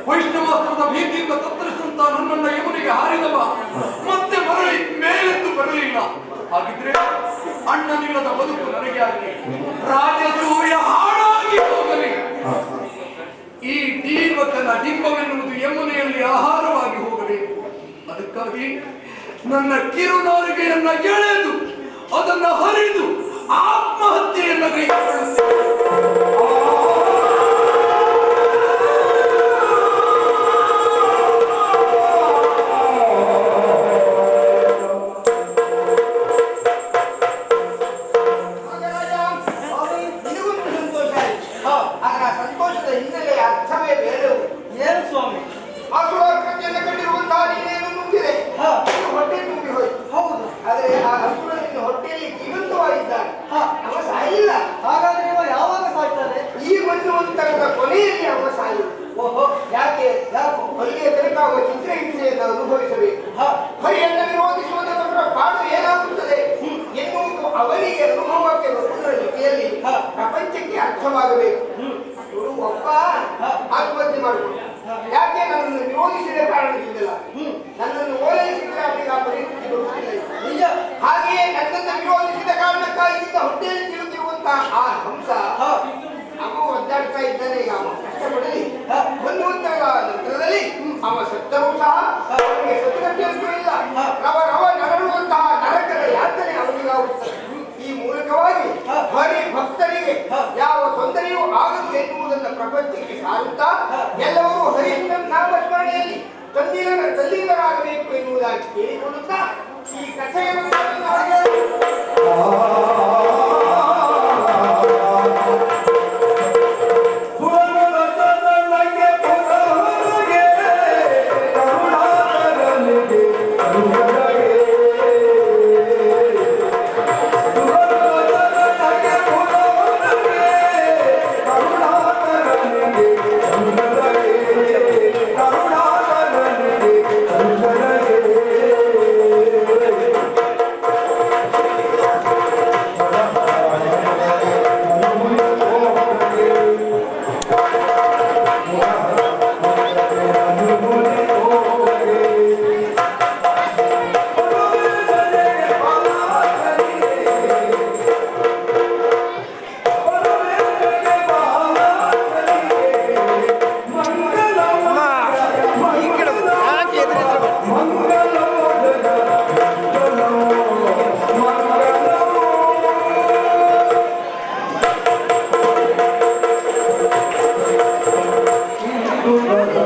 ವೈಷ್ಣವಾಸ್ತ್ರದ ಭೀತಿಯಿಂದ ತತ್ತರಿಸುತ್ತಾ ನನ್ನನ್ನ ಯಮುನಿಗೆ ಹಾರಿದವ ಮತ್ತೆ ಮರಳಿ ಮೇಲೆದ್ದು ಬರಲಿಲ್ಲ. ಹಾಗಿದ್ರೆ ಅಣ್ಣನಿಲ್ಲದ ಬದುಕು ನನಗೆ ಆಗಲಿ, ರಾಜಸೂಯ ಹಾಳಾಗಿ ಹೋಗಲಿ. ಈ ದೀಪಕನ ಡಿಂಬವೆನ್ನುವುದು ಯಮುನೆಯಲ್ಲಿ ಆಹಾರವಾಗಿ ಹೋಗಬೇಕು. ಅದಕ್ಕಾಗಿ ನನ್ನ ಕಿರುನಾಲಿಗೆಯನ್ನ ಎಳೆದು ಅದನ್ನ ಹರಿದು ಆತ್ಮಹತ್ಯೆಯನ್ನ ಕೈಗೊಳ್ಳುತ್ತೇನೆ. ಅನುಭವಿಸಬೇಕು. ಹರಿಯನ್ನು ವಿರೋಧಿಸುವುದರ ಪಾಡು ಏನಾಗುತ್ತದೆ ಎನ್ನುವುದು ಅವನಿಗೆ ಅನುಭವಕ್ಕೆ ಬರುವುದರ ಜೊತೆಯಲ್ಲಿ ಪ್ರಪಂಚಕ್ಕೆ ಅರ್ಥವಾಗಬೇಕು. ಒಬ್ಬ ಆತ್ಮಹತ್ಯೆ ಮಾಡಿಕೊಂಡು ಯಾಕೆ ನನ್ನನ್ನು ವಿರೋಧಿಸಿದ ಕಾರಣದಿಂದಲ್ಲ, ನನ್ನನ್ನು ಓಲೈಸಿದರೆ ಅವನಿಗೆ ಆ ಪರಿಸ್ಥಿತಿ ಬರುವುದಿಲ್ಲ. ನಿಜ. ಹಾಗೆಯೇ ನನ್ನನ್ನು ವಿರೋಧಿಸಿದ ಕಾರಣಕ್ಕಾಗಿ ಹೊಟ್ಟೆಯಲ್ಲಿ ತಿರುಗಿರುವಂತಹ ಆ ಹಂಸ ಅವ ಒದ್ದಾಡ್ತಾ ಇದ್ದಾನೆ. ಈಗ ಅವ ಕಷ್ಟಪಡಲಿ, ಒಂದು ನಂತರದಲ್ಲಿ ಅವ ಸತ್ತರೂ ಸಹ ಅವನಿಗೆ ಸತ್ಯಗತಿಯಂತೂ ಇಲ್ಲ. ರವ ನರಳುವಂತಹ ನರಕದ ಯಾತನೆ ಅವನಿಗಾಗುತ್ತದೆ. ಈ ಮೂಲಕವಾಗಿ ಹರಿ ಭಕ್ತರಿಗೆ ಯಾವ ತೊಂದರೆಯೂ ಆಗದು ಎನ್ನುವುದನ್ನು ಪ್ರಪಂಚಕ್ಕೆ ಸಾರುತ್ತಾ ಎಲ್ಲರೂ ಹರಿಯ ನಾಮಸ್ಮರಣೆಯಲ್ಲಿ ತಲ್ಲೀನರಾಗಬೇಕು ಎನ್ನುವುದಾಗಿ ಕೇಳಿಕೊಳ್ಳುತ್ತಾ ಈ ಕಥೆಯನ್ನು Thank you.